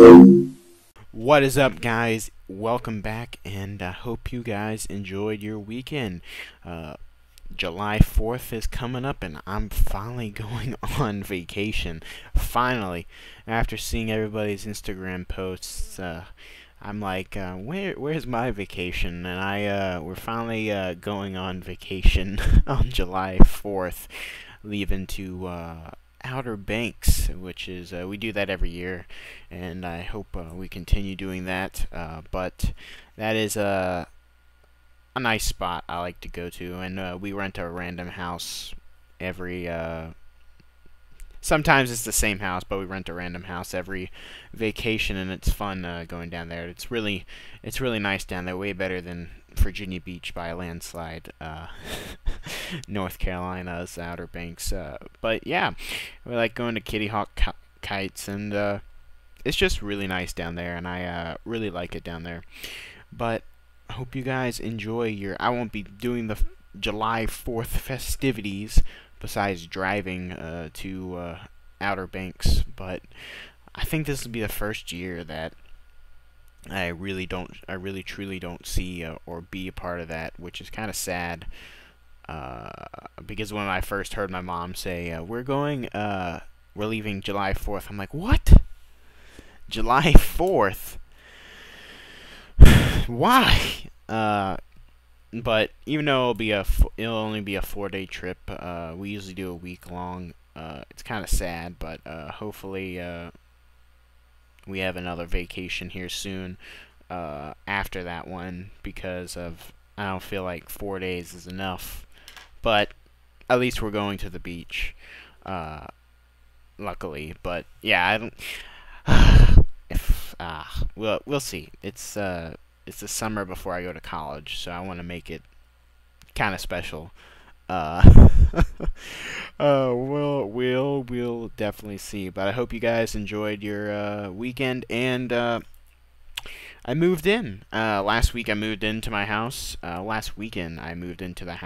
What is up, guys? Welcome back, and I hope you guys enjoyed your weekend. July 4th is coming up, and I'm finally going on vacation. Finally, after seeing everybody's Instagram posts, I'm like, where's my vacation? And we're finally going on vacation on July 4th, leaving to Outer Banks, which is we do that every year, and I hope we continue doing that. But that is a nice spot I like to go to, and we rent a random house every. Sometimes it's the same house, but we rent a random house every vacation, and it's fun going down there. It's really nice down there. Way better than Virginia Beach by a landslide. North Carolina's Outer Banks. But yeah, we like going to Kitty Hawk kites, and it's just really nice down there, and I really like it down there. But I hope you guys enjoy your. I won't be doing the July 4th festivities besides driving to Outer Banks, but I think this will be the first year that I really truly don't see or be a part of that, which is kind of sad. Because when I first heard my mom say, we're leaving July 4th, I'm like, what? July 4th? Why? But even though it'll only be a 4-day trip, we usually do a week long. It's kind of sad, but hopefully we have another vacation here soon after that one, because I don't feel like 4 days is enough. But at least we're going to the beach, luckily. But yeah, I don't. We'll see. It's the summer before I go to college, so I want to make it kind of special. We'll definitely see. But I hope you guys enjoyed your weekend, and I moved in. Last week I moved into my house. Last weekend I moved into the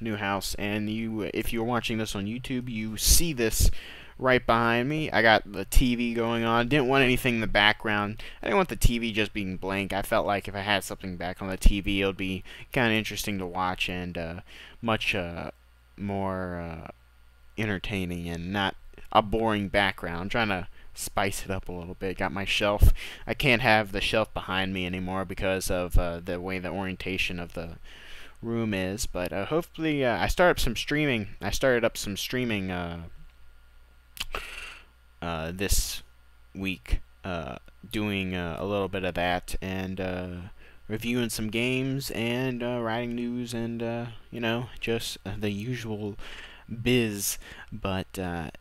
new house, and if you're watching this on YouTube, you see this right behind me. I got the TV going on. Didn't want anything in the background. I didn't want the TV just being blank. I felt like if I had something back on the TV, it would be kind of interesting to watch, and much more entertaining, and not a boring background. I'm trying to spice it up a little bit. Got my shelf. I can't have the shelf behind me anymore because of the way the orientation of the room is. But hopefully, I started up some streaming. This week, doing a little bit of that, and reviewing some games, and writing news, and just the usual biz. But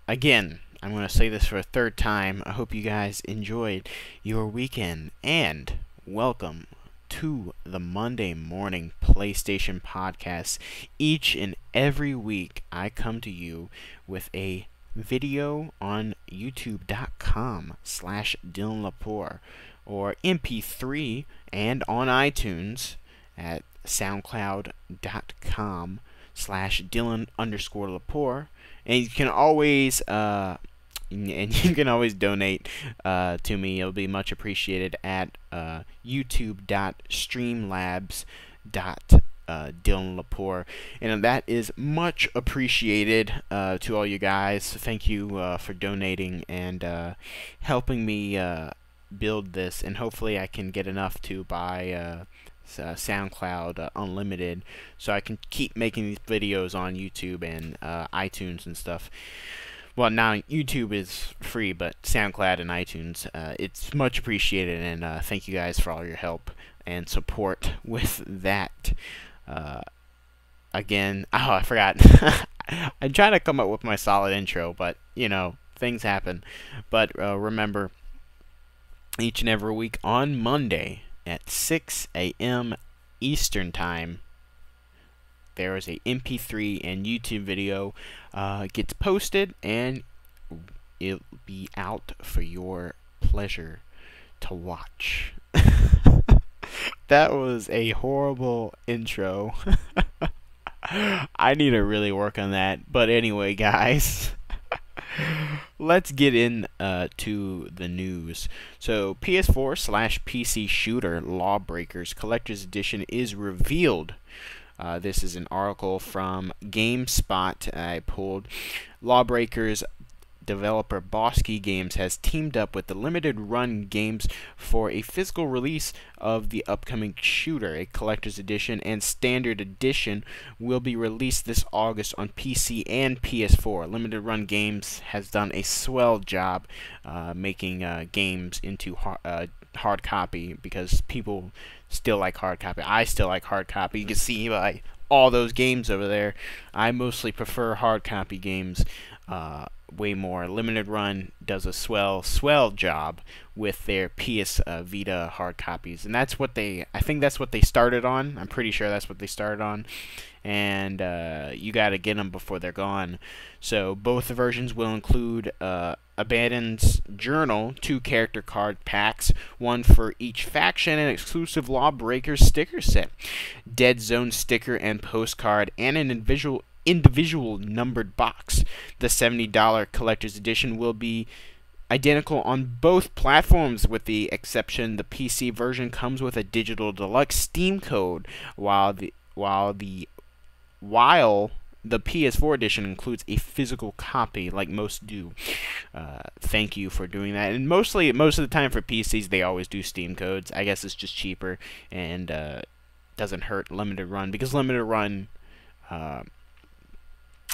again, I'm going to say this for a third time. I hope you guys enjoyed your weekend, and welcome to the Monday Morning PlayStation Podcast. Each and every week, I come to you with a video on youtube.com/Dylan Lepore, or MP3, and on iTunes at soundcloud.com/Dylan_Lepore. And you can always donate to me. It'll be much appreciated at youtube.streamlabs.Dylan Lepore, and that is much appreciated to all you guys. Thank you for donating and helping me build this, and hopefully I can get enough to buy SoundCloud Unlimited, so I can keep making these videos on YouTube and iTunes and stuff. Well, now YouTube is free, but SoundCloud and iTunes, it's much appreciated, and thank you guys for all your help and support with that. Again, oh, I forgot. I'm trying to come up with my solid intro, but, things happen. But remember, each and every week on Monday at 6 a.m. Eastern Time, there is a MP3 and YouTube video gets posted, and it'll be out for your pleasure to watch. That was a horrible intro. I need to really work on that. But anyway, guys, Let's get in to the news. So, PS4/PC shooter Lawbreakers Collector's Edition is revealed. This is an article from GameSpot I pulled. Lawbreakers developer Bosky Games has teamed up with the Limited Run Games for a physical release of the upcoming shooter. A collector's edition and standard edition will be released this August on PC and PS4. Limited Run Games has done a swell job making games into hard copy, because people still like hard copy. I still like hard copy. You can see by all those games over there. I mostly prefer hard copy games way more. Limited Run does a swell job with their PS Vita hard copies, and I think that's what they started on. I'm pretty sure that's what they started on, and you gotta get them before they're gone. So both versions will include Abandoned's Journal, 2 character card packs, 1 for each faction, an exclusive Lawbreakers sticker set, Dead Zone sticker and postcard, and an individual numbered box. The $70 collector's edition will be identical on both platforms, with the exception the PC version comes with a digital deluxe Steam code, while the PS4 edition includes a physical copy, like most do. Thank you for doing that. And most of the time for PCs, they always do Steam codes. I guess it's just cheaper and doesn't hurt Limited Run, because Limited Run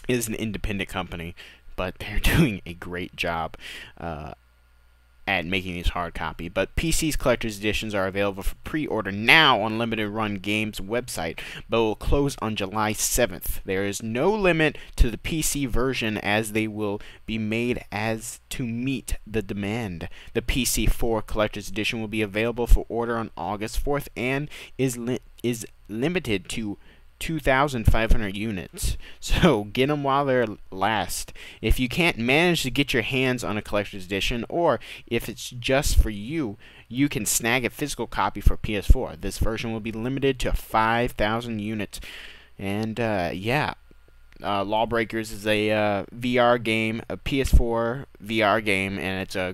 is an independent company, but they're doing a great job at making these hard copy. But PC's collector's editions are available for pre-order now on Limited Run Games website, but will close on July 7th. There is no limit to the PC version, as they will be made as to meet the demand. The PC4 collector's edition will be available for order on August 4th and is limited to 2,500 units, so get them while they're last. If you can't manage to get your hands on a collector's edition, or if it's just for you, you can snag a physical copy for PS4. This version will be limited to 5,000 units. And Lawbreakers is a VR game, a PS4 VR game, and it's a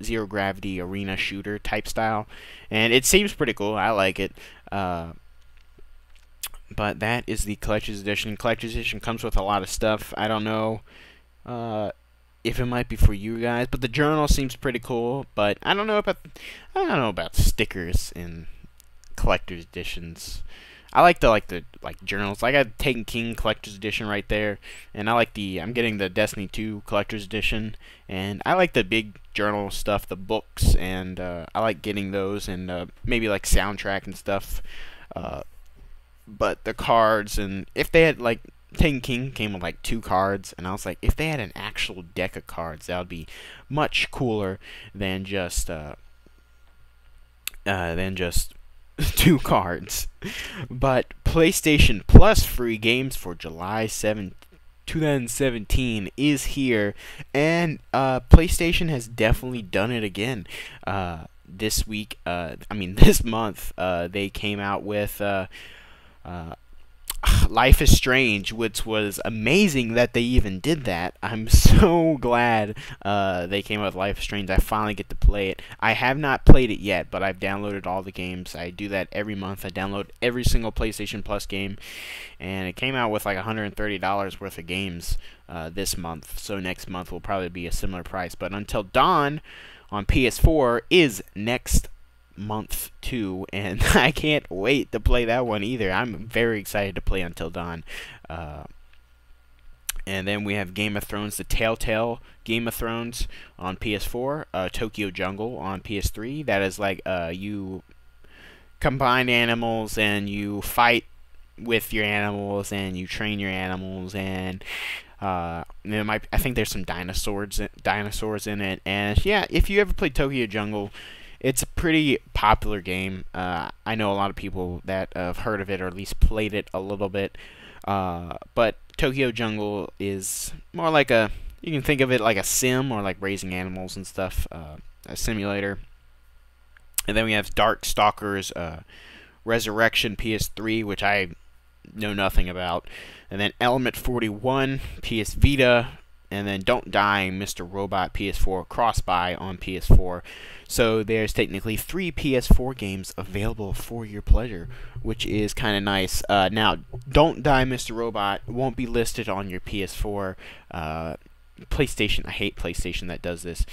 zero gravity arena shooter type style, and it seems pretty cool. I like it. But that is the collector's edition. Collector's edition comes with a lot of stuff. I don't know if it might be for you guys, but the journal seems pretty cool. But I don't know about stickers in collector's editions. I like the journals. I got Taken King collector's edition right there, and I'm getting the Destiny 2 collector's edition, and I like the big journal stuff, the books, and I like getting those, and maybe like soundtrack and stuff. But the cards, and if they had Taken King came with 2 cards, and I was like, if they had an actual deck of cards, that would be much cooler than just 2 cards. But PlayStation Plus free games for July 7th, 2017 is here, and PlayStation has definitely done it again. This month, they came out with Life is Strange, which was amazing that they even did that. I'm so glad they came out with Life is Strange. I finally get to play it. I have not played it yet, but I've downloaded all the games. I do that every month. I download every single PlayStation Plus game, and it came out with $130 worth of games this month. So next month will probably be a similar price. But Until Dawn on PS4 is next month too, and I can't wait to play that one either. I'm very excited to play Until Dawn. And then we have Game of Thrones, the Telltale Game of Thrones on PS4, Tokyo Jungle on PS3. That is you combine animals and you fight with your animals and you train your animals, and I think there's some dinosaurs in it. And yeah, if you ever played Tokyo Jungle, it's a pretty popular game. I know a lot of people that have heard of it, or at least played it a little bit. But Tokyo Jungle is more you can think of it like a sim, or like raising animals and stuff, a simulator. And then we have Darkstalkers Resurrection PS3, which I know nothing about. And then Element 41 PS Vita, and then Don't Die, Mr. Robot PS4 cross-buy on PS4. So there's technically 3 PS4 games available for your pleasure, which is kind of nice. Now, Don't Die, Mr. Robot won't be listed on your PS4. PlayStation, I hate PlayStation that does this,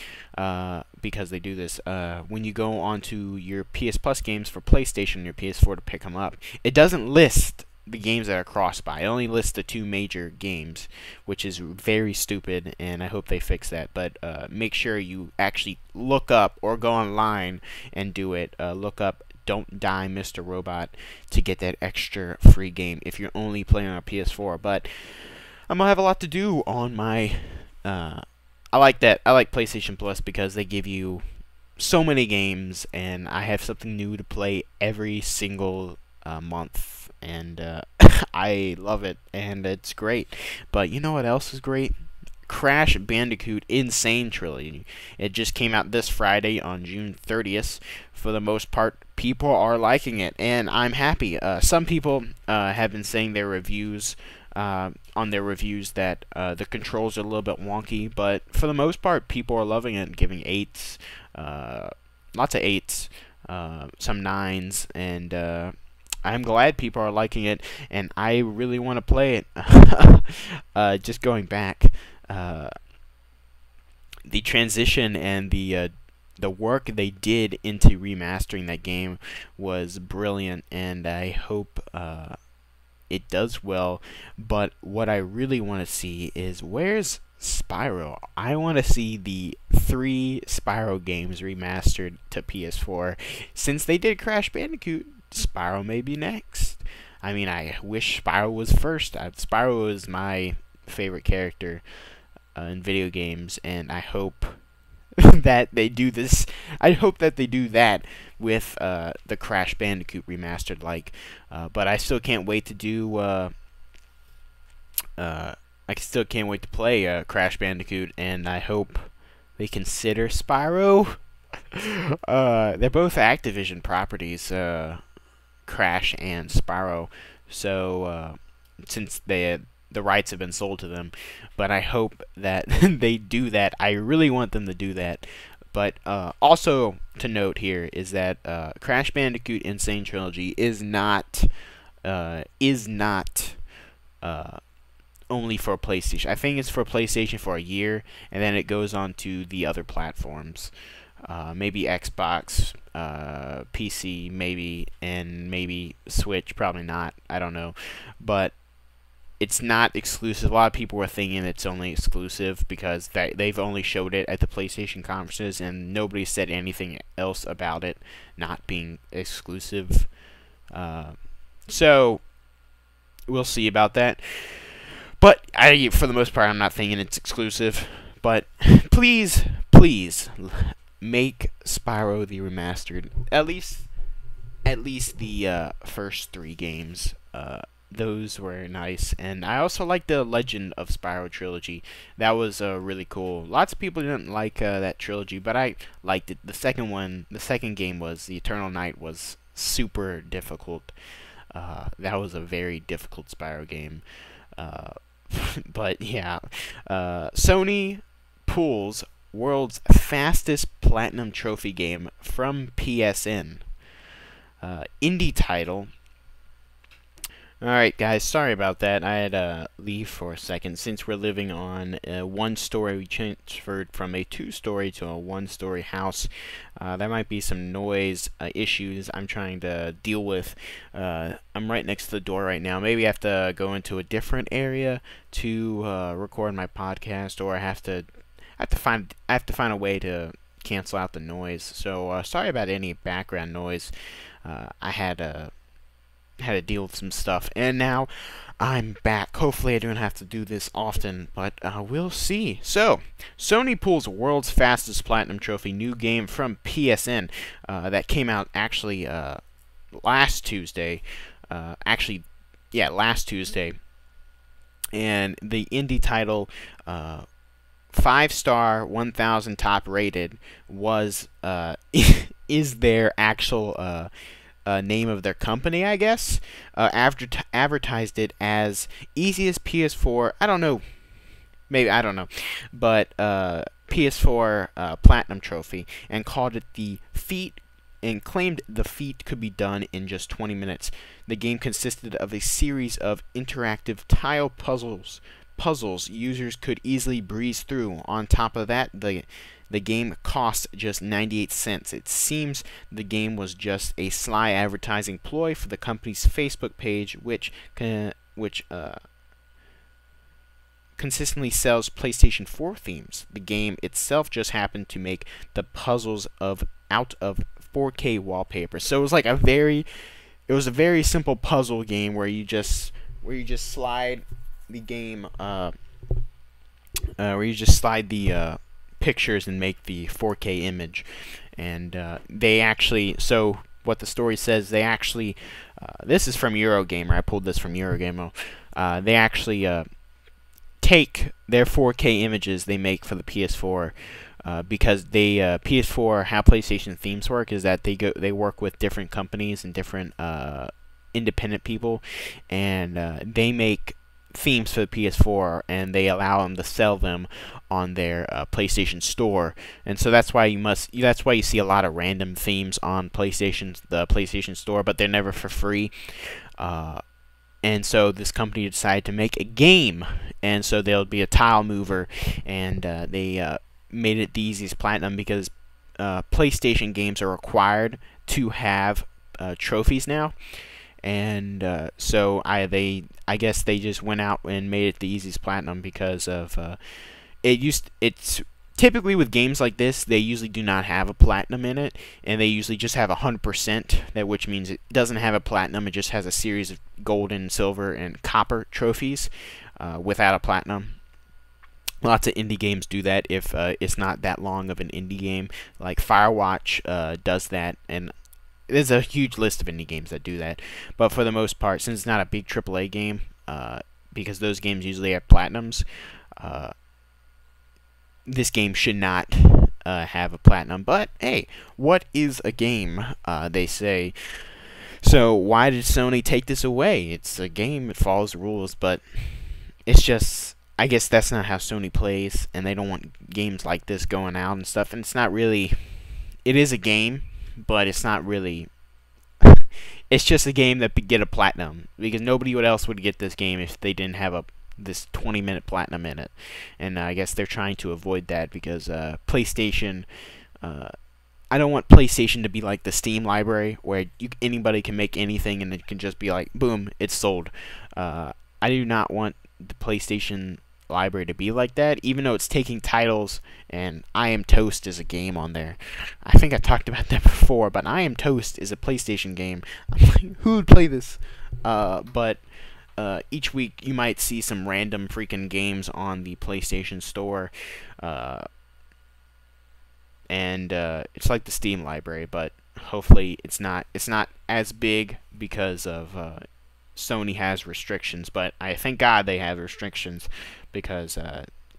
because they do this. When you go onto your PS Plus games for PlayStation and your PS4 to pick them up, it doesn't list the games that are cross-buy. It only lists the 2 major games, which is very stupid, and I hope they fix that. But make sure you actually look up or go online and do it. Look up Don't Die, Mr. Robot to get that extra free game if you're only playing on a PS4. But I'm gonna have a lot to do on my I like PlayStation Plus because they give you so many games, and I have something new to play every single month, and I love it, and it's great. But you know what else is great? Crash Bandicoot Insane Trilogy. It just came out this Friday on June 30th. For the most part, people are liking it, and I'm happy. Some people have been saying their reviews on their reviews that the controls are a little bit wonky, but for the most part, people are loving it, giving 8s, lots of 8s, some 9s, and I'm glad people are liking it, and I really want to play it. Just going back, the transition and the work they did into remastering that game was brilliant, and I hope it does well. But what I really want to see is, where's Spyro? I want to see the 3 Spyro games remastered to PS4. Since they did Crash Bandicoot, Spyro may be next. I mean, I wish Spyro was first. Spyro is my favorite character in video games, and I hope that they do this. I hope that they do that with the Crash Bandicoot remastered, but I still can't wait to do. I still can't wait to play Crash Bandicoot, and I hope they consider Spyro. They're both Activision properties, Crash and Spyro. So since the rights have been sold to them, but I hope that they do that. I really want them to do that. But also to note here is that Crash Bandicoot Insane Trilogy is not only for PlayStation. I think it's for PlayStation for a year, and then it goes on to the other platforms. Maybe Xbox, PC, maybe, and maybe Switch. Probably not. I don't know. But it's not exclusive. A lot of people were thinking it's only exclusive because they've only showed it at the PlayStation conferences, and nobody said anything else about it not being exclusive. So we'll see about that. But for the most part, I'm not thinking it's exclusive. But please, please make Spyro the Remastered. At least the first 3 games. Those were nice, and I also like the Legend of Spyro trilogy. That was really cool. Lots of people didn't like that trilogy, but I liked it. The second game was The Eternal Night, was super difficult. That was a very difficult Spyro game. But yeah, Sony pulls world's fastest platinum trophy game from PSN. Indie title. Alright guys, sorry about that. I had to leave for a second. Since we're living on a 1-story, we transferred from a 2-story to a 1-story house. There might be some noise issues I'm trying to deal with. I'm right next to the door right now. Maybe I have to go into a different area to record my podcast, or I have to find a way to cancel out the noise. So sorry about any background noise. I had to deal with some stuff, and now I'm back. Hopefully I don't have to do this often, but we'll see. So, Sony pulls world's fastest platinum trophy, new game from PSN that came out actually last Tuesday. Last Tuesday. And the indie title, 5-star, 1,000 top rated, was is their actual name of their company, I guess. Advertised it as easiest PS4. I don't know. maybe, I don't know, but PS4 Platinum Trophy, and called it the feat, and claimed the feat could be done in just 20 minutes. The game consisted of a series of interactive tile puzzles users could easily breeze through. On top of that, the game cost just 98 cents. It seems the game was just a sly advertising ploy for the company's Facebook page, which consistently sells PlayStation 4 themes. The game itself just happened to make the puzzles out of 4K wallpaper. So it was like a very simple puzzle game where you just slide the game where you just slide the pictures and make the 4K image. And they actually, so what the story says, they actually, this is from Eurogamer. I pulled this from Eurogamer. They actually take their 4K images they make for the PS4, because they PS4, how PlayStation themes work is that they work with different companies and different independent people, and they make themes for the PS4, and they allow them to sell them on their PlayStation Store. And so that's why you see a lot of random themes on the PlayStation Store, but they're never for free. And so this company decided to make a game, and so there'll be a tile mover, and they made it the easiest platinum because PlayStation games are required to have trophies now. And so I guess they just went out and made it the easiest platinum because of it's typically with games like this, they usually do not have a platinum in it, and they usually just have 100%, which means it doesn't have a platinum. It just has a series of golden, silver, and copper trophies without a platinum. Lots of indie games do that if it's not that long of an indie game. Like Firewatch does that, and there's a huge list of indie games that do that. But for the most part, since it's not a big AAA game, because those games usually have platinums, this game should not have a platinum. But hey, what is a game? They say. So why did Sony take this away? It's a game, it follows the rules, but it's just, I guess that's not how Sony plays, and they don't want games like this going out and stuff. And it's not really, it is a game, but it's not really, it's just a game that would get a platinum, because nobody else would get this game if they didn't have this 20-minute platinum in it. And I guess they're trying to avoid that because PlayStation, I don't want PlayStation to be like the Steam library where anybody can make anything and it can just be like, boom, it's sold. I do not want the PlayStation library to be like that, even though it's taking titles, and I Am Toast is a game on there. I think I talked about that before, but I Am Toast is a PlayStation game. I'm like, who would play this? But each week you might see some random freaking games on the PlayStation Store, and it's like the Steam library, but hopefully it's not as big because of Sony has restrictions. But I thank God they have restrictions, because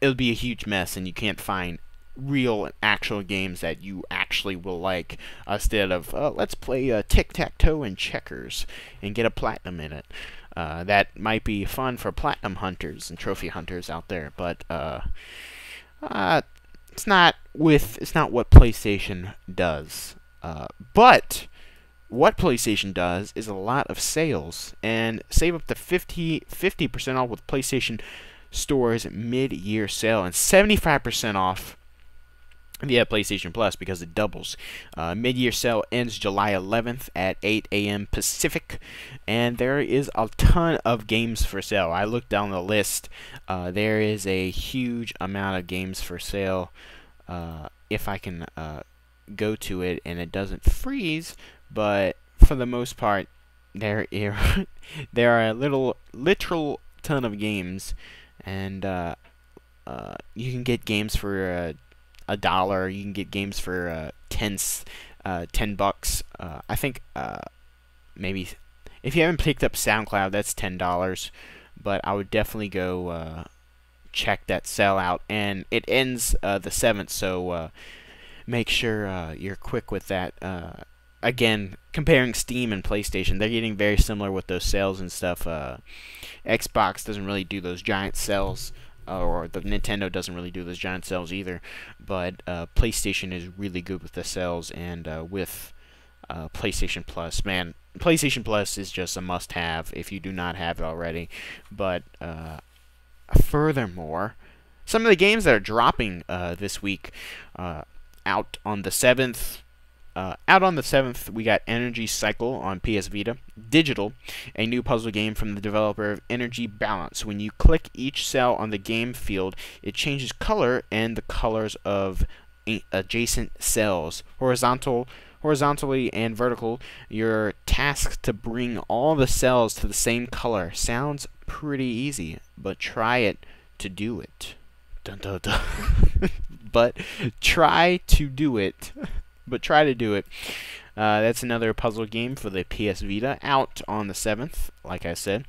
it'll be a huge mess and you can't find real actual games that you actually will like, instead of let's play tic-tac-toe and checkers and get a platinum in it. That might be fun for platinum hunters and trophy hunters out there, but it's not what PlayStation does. But what PlayStation does is a lot of sales, and save up to 50% off with PlayStation Store's mid-year sale, and 75% off via PlayStation Plus, because it doubles. Mid-year sale ends July 11th at 8 a.m. Pacific, and there is a ton of games for sale. I looked down the list. There is a huge amount of games for sale. If I can go to it and it doesn't freeze, but for the most part, there are a literal ton of games, and you can get games for $1. You can get games for $10. I think maybe if you haven't picked up SoundCloud, that's $10. But I would definitely go check that sale out, and it ends the 7th. So make sure you're quick with that. Again, comparing Steam and PlayStation, they're getting very similar with those sales and stuff. Xbox doesn't really do those giant sales. or the Nintendo doesn't really do those giant sales either, but PlayStation is really good with the sales, and with PlayStation Plus, man, PlayStation Plus is just a must-have if you do not have it already. But furthermore, some of the games that are dropping this week, out on the 7th. We got Energy Cycle on PS Vita. Digital, a new puzzle game from the developer of Energy Balance. When you click each cell on the game field, it changes color and the colors of adjacent cells. Horizontally and vertical, you're tasked to bring all the cells to the same color. Sounds pretty easy, but try it to do it. Dun, dun, dun. But try to do it. That's another puzzle game for the PS Vita, out on the 7th, like I said.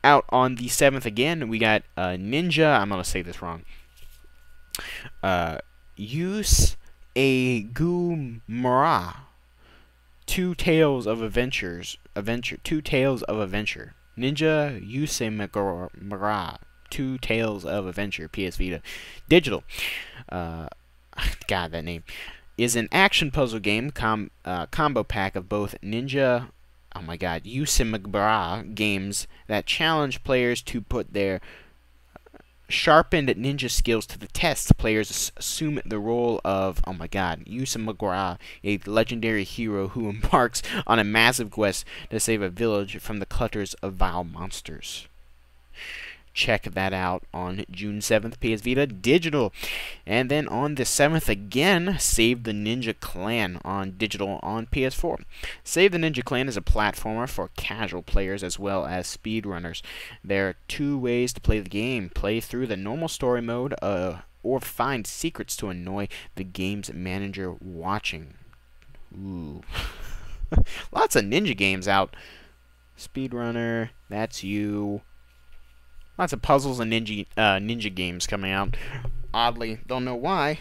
Out on the 7th again, we got Ninja, I'm going to say this wrong. Use a Gumara. Two Tales of Adventure. Ninja Yusemagara. Two Tales of Adventure, PS Vita. Digital. God, that name. Is an action puzzle game combo pack of both Ninja, Yusemagara games that challenge players to put their sharpened ninja skills to the test. Players assume the role of, Yusemagara, a legendary hero who embarks on a massive quest to save a village from the clutches of vile monsters. Check that out on June 7th, PS Vita Digital. And then on the 7th again, Save the Ninja Clan on Digital on PS4. Save the Ninja Clan is a platformer for casual players as well as speedrunners. There are two ways to play the game. Play through the normal story mode, or find secrets to annoy the game's manager watching. Ooh. Lots of ninja games out. Speedrunner, that's you. Lots of puzzles and ninja games coming out. Oddly, don't know why,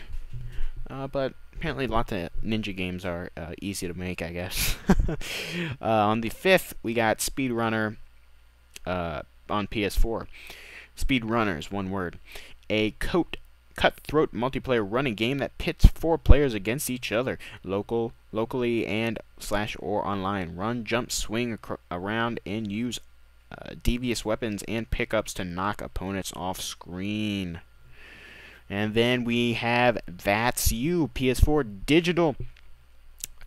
but apparently lots of ninja games are easy to make, I guess. On the 5th, we got Speedrunner on PS4. Speedrunner is one word. A cutthroat multiplayer running game that pits 4 players against each other, locally and /or online. Run, jump, swing around, and use devious weapons and pickups to knock opponents off screen. And then we have That's You, PS4 Digital.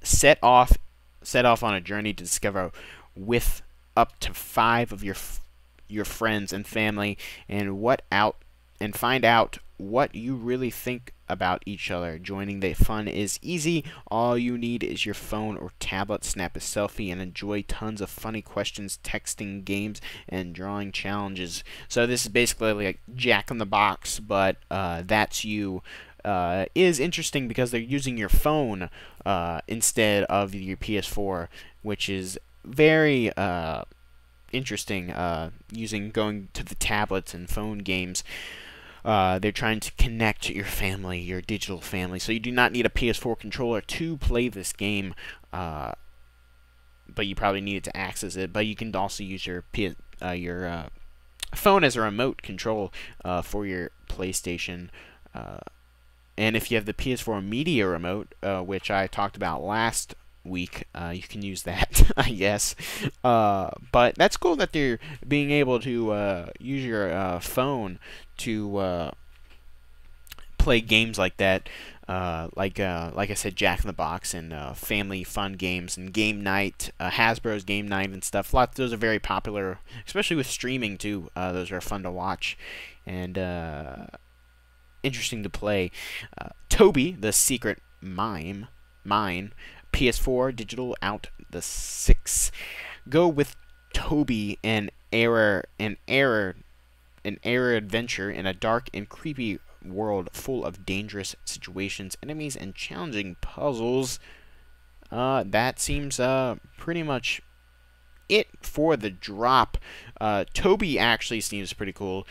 Set off on a journey to discover with up to 5 of your friends and family and find out what you really think about each other. Joining the fun is easy. All you need is your phone or tablet. Snap a selfie and enjoy tons of funny questions, texting games, and drawing challenges. So this is basically like Jack in the Box, but That's You is interesting because they're using your phone instead of your PS4, which is very interesting. Going to the tablets and phone games. They're trying to connect your family, your digital family. So you do not need a PS4 controller to play this game, but you probably need it to access it. But you can also use your phone as a remote control for your PlayStation. And if you have the PS4 Media Remote, which I talked about last week, you can use that, I guess. But that's cool that they're being able to use your phone to play games like that, like I said, Jack in the Box and family fun games and game night, Hasbro's game night and stuff. Those are very popular, especially with streaming too. Those are fun to watch and interesting to play. Toby, the Secret Mine, PS4 Digital, out the 6th. Go with Toby, an error adventure in a dark and creepy world full of dangerous situations, enemies, and challenging puzzles. That seems pretty much it for the drop. Toby actually seems pretty cool.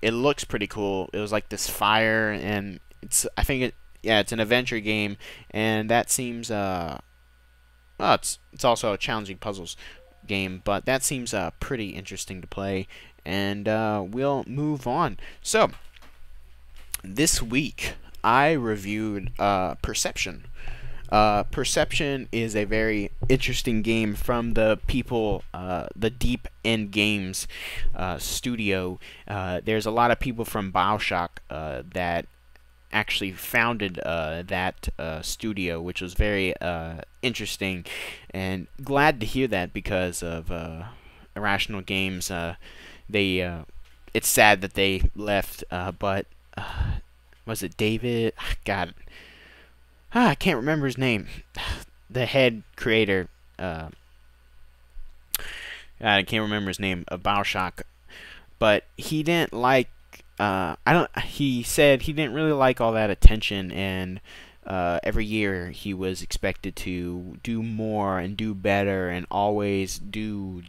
It looks pretty cool. It was like this fire, and it's an adventure game, and that seems it's also a challenging puzzles game, but that seems pretty interesting to play. and we'll move on. So, this week I reviewed Perception. Perception is a very interesting game from the people, the Deep End Games studio. There's a lot of people from BioShock that actually founded that studio, which was very interesting, and glad to hear that because of Irrational Games. It's sad that they left, but was it David? God. I can't remember his name. The head creator. I can't remember his name of BioShock, but he didn't like. He said he didn't really like all that attention, and every year he was expected to do more and do better, and always do.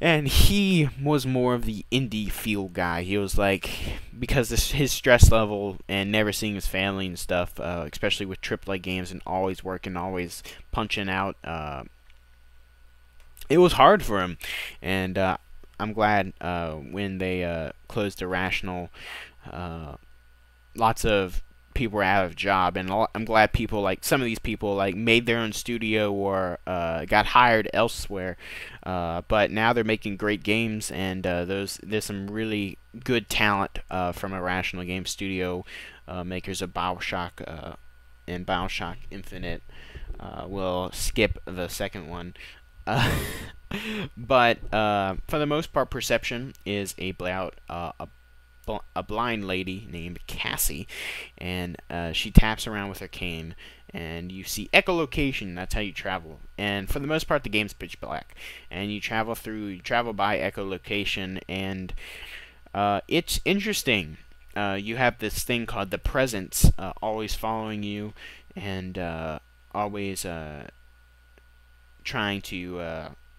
And he was more of the indie feel guy. He was like, because his stress level and never seeing his family and stuff, especially with AAA games and always working, always punching out, it was hard for him. And I'm glad when they closed Irrational, lots of people were out of job, and I'm glad people, like some of these people, like made their own studio or got hired elsewhere, but now they're making great games, and there's some really good talent from Irrational Games studio, makers of BioShock and BioShock Infinite. We'll skip the second one. But for the most part, Perception is about a blind lady named Cassie, and she taps around with her cane, and you see echolocation. That's how you travel. And for the most part, the game's pitch black, and you travel by echolocation, and it's interesting. You have this thing called the presence, always following you, and always trying to,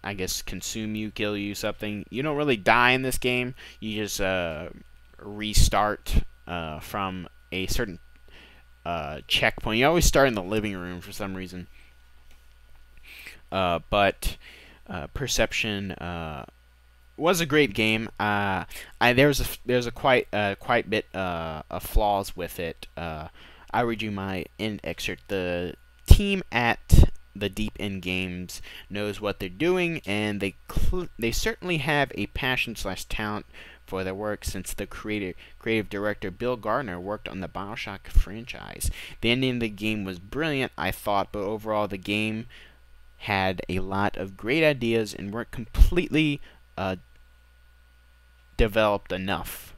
I guess, consume you, kill you, something. You don't really die in this game. You just restart from a certain checkpoint. You always start in the living room for some reason. But Perception was a great game. There's a quite bit of flaws with it. I read you my end excerpt. The team at the Deep End Games knows what they're doing, and they certainly have a passion/talent for their work, since the creative director Bill Gardner worked on the BioShock franchise. The ending of the game was brilliant, I thought, but overall the game had a lot of great ideas and weren't completely developed enough.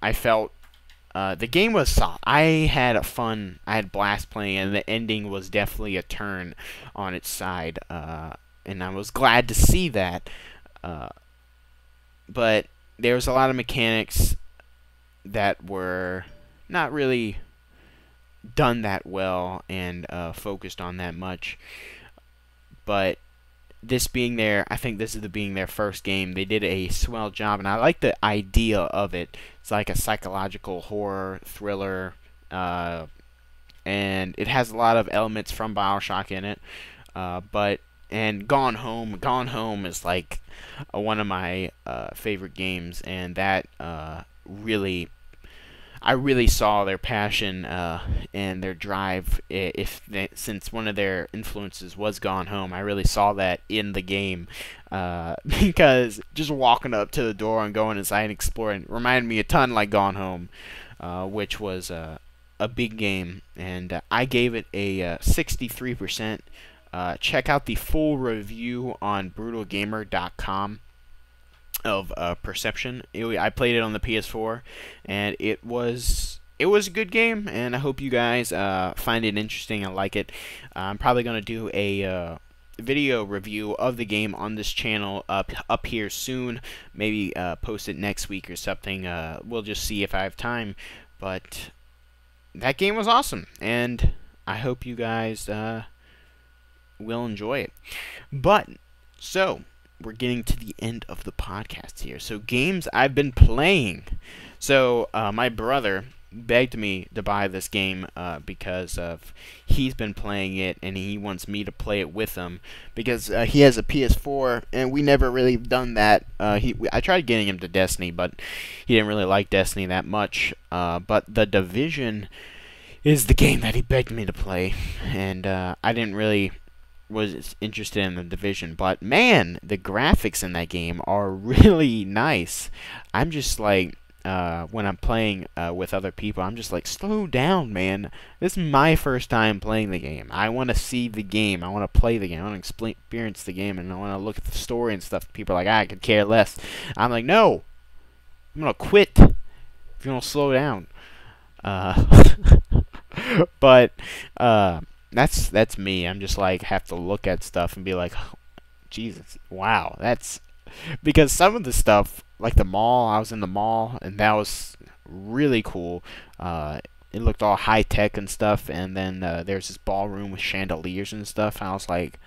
I felt the game was solid. I had blast playing, and the ending was definitely a turn on its side, and I was glad to see that. But there was a lot of mechanics that were not really done that well and focused on that much. But this being I think this is being their first game, they did a swell job, and I like the idea of it. It's like a psychological horror thriller, and it has a lot of elements from BioShock in it. And Gone Home is like one of my favorite games, and that I really saw their passion and their drive. Since one of their influences was Gone Home, I really saw that in the game, because just walking up to the door and going inside and exploring reminded me a ton like Gone Home, which was a big game, and I gave it a 63%. Check out the full review on brutalgamer.com of Perception. I played it on the PS4, and it was a good game, and I hope you guys find it interesting and like it. I'm probably going to do a video review of the game on this channel up here soon. Maybe post it next week or something. We'll just see if I have time. But that game was awesome, and I hope you guys will enjoy it. But so we're getting to the end of the podcast here. So games I've been playing. So my brother begged me to buy this game because of he's been playing it and he wants me to play it with him because he has a PS4 and we never really done that. I tried getting him to Destiny, but he didn't really like Destiny that much. But The Division is the game that he begged me to play, and I didn't really was interested in The Division, but man, the graphics in that game are really nice. I'm just like, when I'm playing with other people, I'm just like, slow down, man. This is my first time playing the game. I want to see the game. I want to play the game. I want to experience the game, and I want to look at the story and stuff. People are like, I could care less. I'm like, no, I'm gonna quit if you don't slow down. But that's me. I'm just like have to look at stuff and be like, oh, Jesus, wow, that's because some of the stuff, like the mall, I was in the mall and that was really cool. It looked all high tech and stuff, and then there's this ballroom with chandeliers and stuff. And I was like,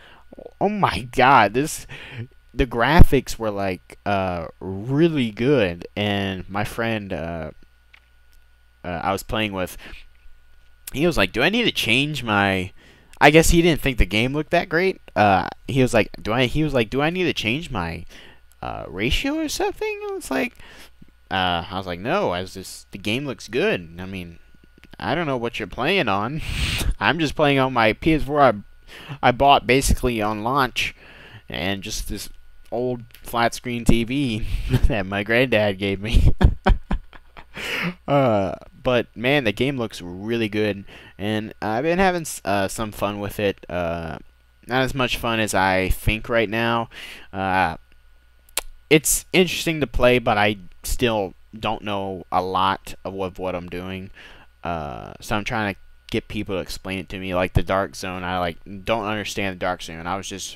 oh my God, the graphics were like really good. And my friend I was playing with, he was like, do I need to change my, I guess he didn't think the game looked that great. He was like, do I need to change my ratio or something? I was like, no, the game looks good. I mean, I don't know what you're playing on. I'm just playing on my PS4 I bought basically on launch, and just this old flat screen TV that my granddad gave me. But man, the game looks really good, and I've been having some fun with it. Not as much fun as I think right now. It's interesting to play, but I still don't know a lot of what I'm doing. So I'm trying to get people to explain it to me, like the Dark Zone. I like don't understand the Dark Zone.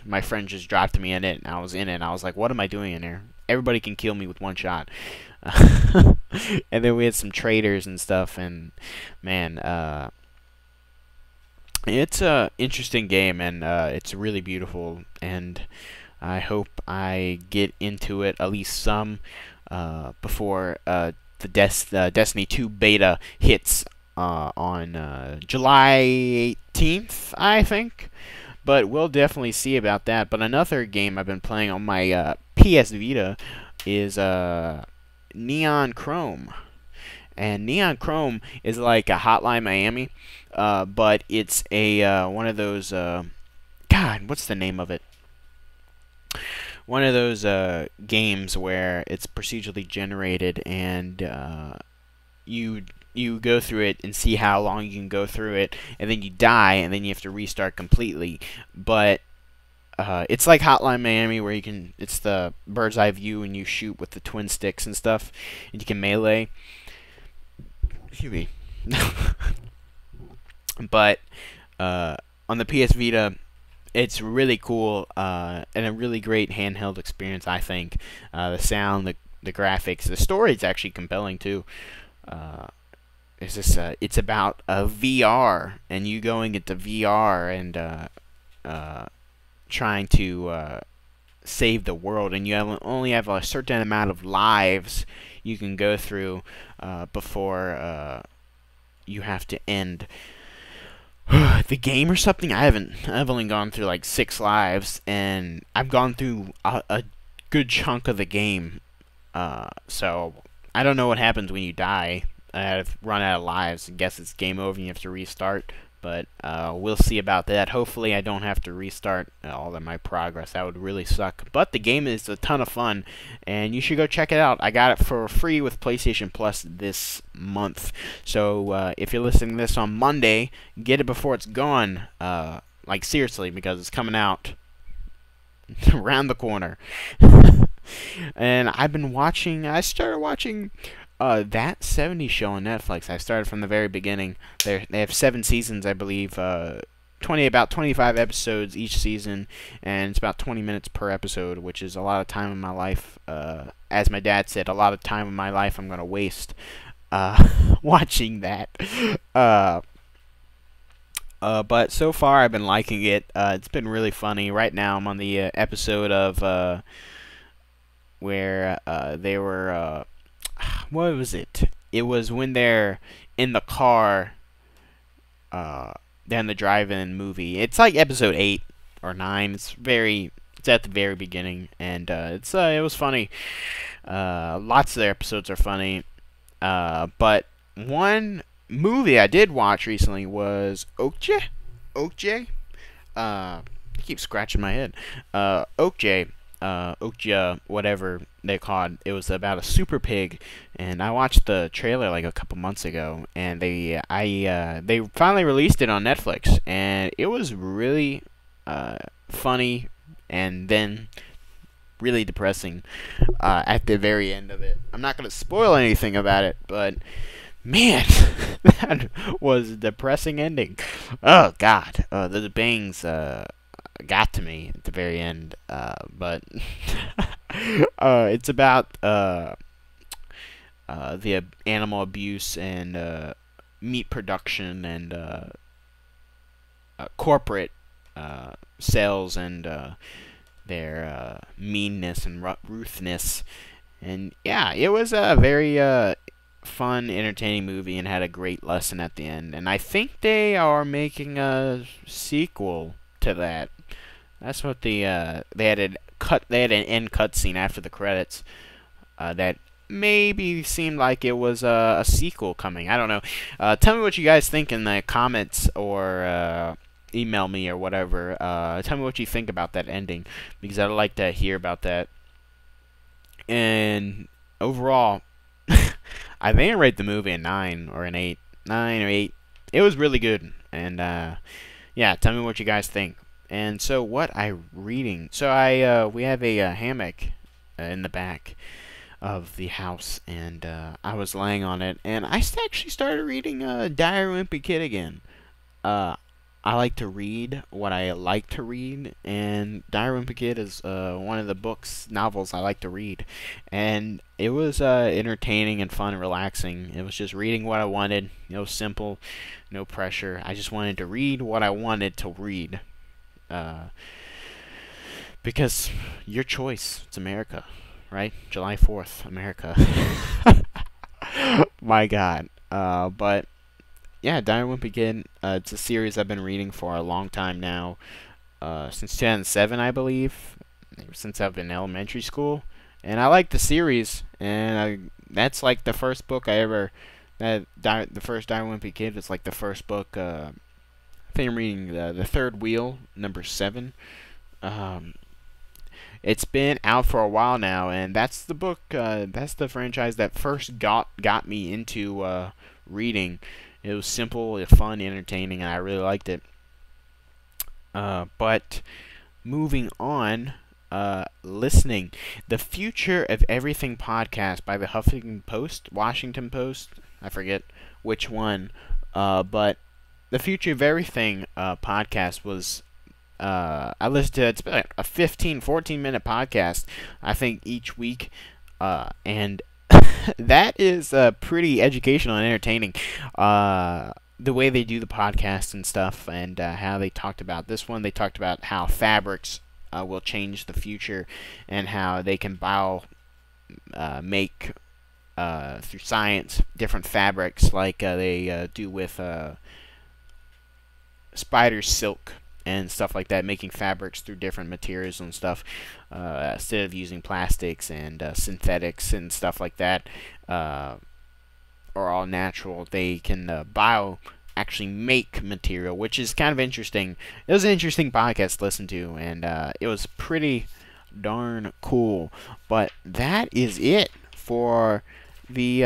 My friend just dropped me in it, and I was in it, and I was like, what am I doing in there? Everybody can kill me with one shot. And then we had some traders and stuff, and man, it's a interesting game, and it's really beautiful, and I hope I get into it at least some before the Destiny 2 beta hits on July 18th, I think. But we'll definitely see about that. But another game I've been playing on my PS Vita is Neon Chrome. And Neon Chrome is like a Hotline Miami, but it's a one of those God, what's the name of it? One of those games where it's procedurally generated, and you go through it and see how long you can go through it, and then you die, and then you have to restart completely. But it's like Hotline Miami, where it's the bird's eye view, and you shoot with the twin sticks and stuff, and you can melee. Excuse me. But on the PS Vita, it's really cool and a really great handheld experience, I think. The sound, the graphics, the story is actually compelling too. It's about a VR, and you going into VR and trying to save the world, and you only have a certain amount of lives you can go through before you have to end the game or something. I've only gone through like 6 lives, and I've gone through a good chunk of the game. So I don't know what happens when you die. I've run out of lives. I guess it's game over and you have to restart. But we'll see about that. Hopefully I don't have to restart all of my progress. That would really suck. But the game is a ton of fun, and you should go check it out. I got it for free with PlayStation Plus this month. So if you're listening to this on Monday, get it before it's gone. Like seriously, because it's coming out around the corner. And I started watching That 70s Show on Netflix. I started from the very beginning. They have 7 seasons, I believe. About 25 episodes each season, and it's about 20 minutes per episode, which is a lot of time in my life. As my dad said, a lot of time in my life I'm gonna waste watching that. But so far I've been liking it. It's been really funny. Right now I'm on the episode of where they were. What was it? it was when they're in the car, they're in the drive-in movie. It's like episode 8 or 9. It's at the very beginning, and it was funny. Lots of their episodes are funny. But one movie I did watch recently was Okja. Okja. I keep scratching my head. Okja. Okja, whatever they called. It was about a super pig, and I watched the trailer like a couple months ago, and they finally released it on Netflix, and it was really funny, and then really depressing at the very end of it. I'm not gonna spoil anything about it, but man, that was a depressing ending. Oh God, the bangs got to me at the very end, but it's about the animal abuse and meat production and corporate sales and their meanness and ruthlessness. And yeah, it was a very fun, entertaining movie and had a great lesson at the end. And I think they are making a sequel to that. That's what they had an end cutscene after the credits that maybe seemed like it was a sequel coming. I don't know. Tell me what you guys think in the comments, or email me or whatever. Tell me what you think about that ending, because I'd like to hear about that. And overall, I think I rate the movie a 9 or an 8. 9 or 8. It was really good. And yeah, tell me what you guys think. And so what I'm reading. So we have a hammock in the back of the house, and I was laying on it, and I actually started reading Dire Wimpy Kid again. I like to read what I like to read, and Dire Wimpy Kid is one of the novels I like to read. And it was entertaining and fun and relaxing. It was just reading what I wanted. Simple, no pressure. I just wanted to read what I wanted to read. Because your choice, it's America, right? July 4th, America. My God. But yeah, Dire Wimpy Kid, it's a series I've been reading for a long time now, since 2007, I believe, since I've been in elementary school, and I like the series, and that's like the first book I ever, the first Dire Wimpy Kid is like the first book. I think I'm reading the third wheel, number 7. It's been out for a while now, and that's the book, that's the franchise that first got me into reading. It was simple, fun, entertaining, and I really liked it. But moving on, listening. The Future of Everything podcast by the Huffington Post, Washington Post, I forget which one, but the Future of Everything podcast was, I listened to it. It's been like a 14-minute podcast, I think, each week, and that is pretty educational and entertaining. The way they do the podcast and stuff, and how they talked about this one. They talked about how fabrics will change the future, and how they can make through science different fabrics, like they do with spider silk and stuff like that, making fabrics through different materials and stuff, instead of using plastics and synthetics and stuff like that, or all natural. They can actually make material, which is kind of interesting. It was an interesting podcast to listen to, and it was pretty darn cool. But that is it for the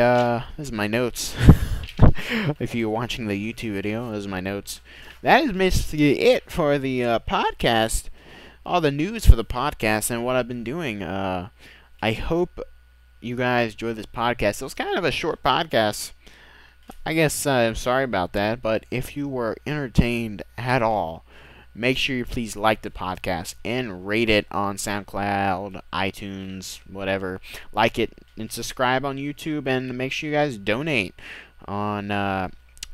this is my notes. If you're watching the YouTube video, those are my notes. That is basically it for the podcast. All the news for the podcast and what I've been doing. I hope you guys enjoyed this podcast. It was kind of a short podcast. I guess I'm sorry about that, but if you were entertained at all, make sure you please like the podcast and rate it on SoundCloud, iTunes, whatever. Like it and subscribe on YouTube, and make sure you guys donate on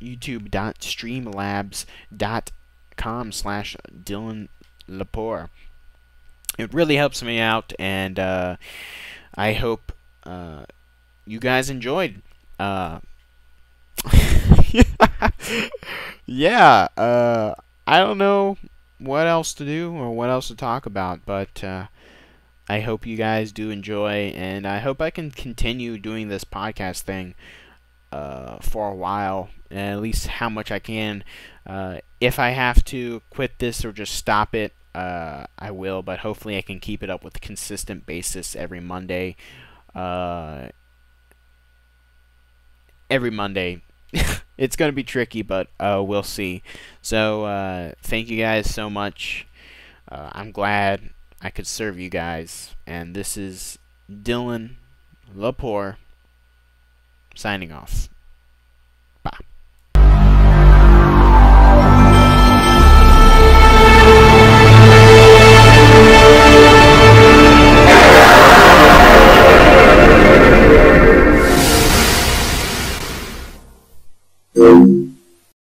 youtube.streamlabs.com/Dylan Lepore. It really helps me out, and I hope you guys enjoyed. Uh, yeah. I don't know what else to do or what else to talk about, but I hope you guys do enjoy, and I hope I can continue doing this podcast thing for a while, at least how much I can. If I have to quit this or just stop it, I will, but hopefully I can keep it up with a consistent basis every Monday. Uh, every Monday. It's going to be tricky, but we'll see. So, thank you guys so much. I'm glad I could serve you guys. And this is Dylan Lepore signing off.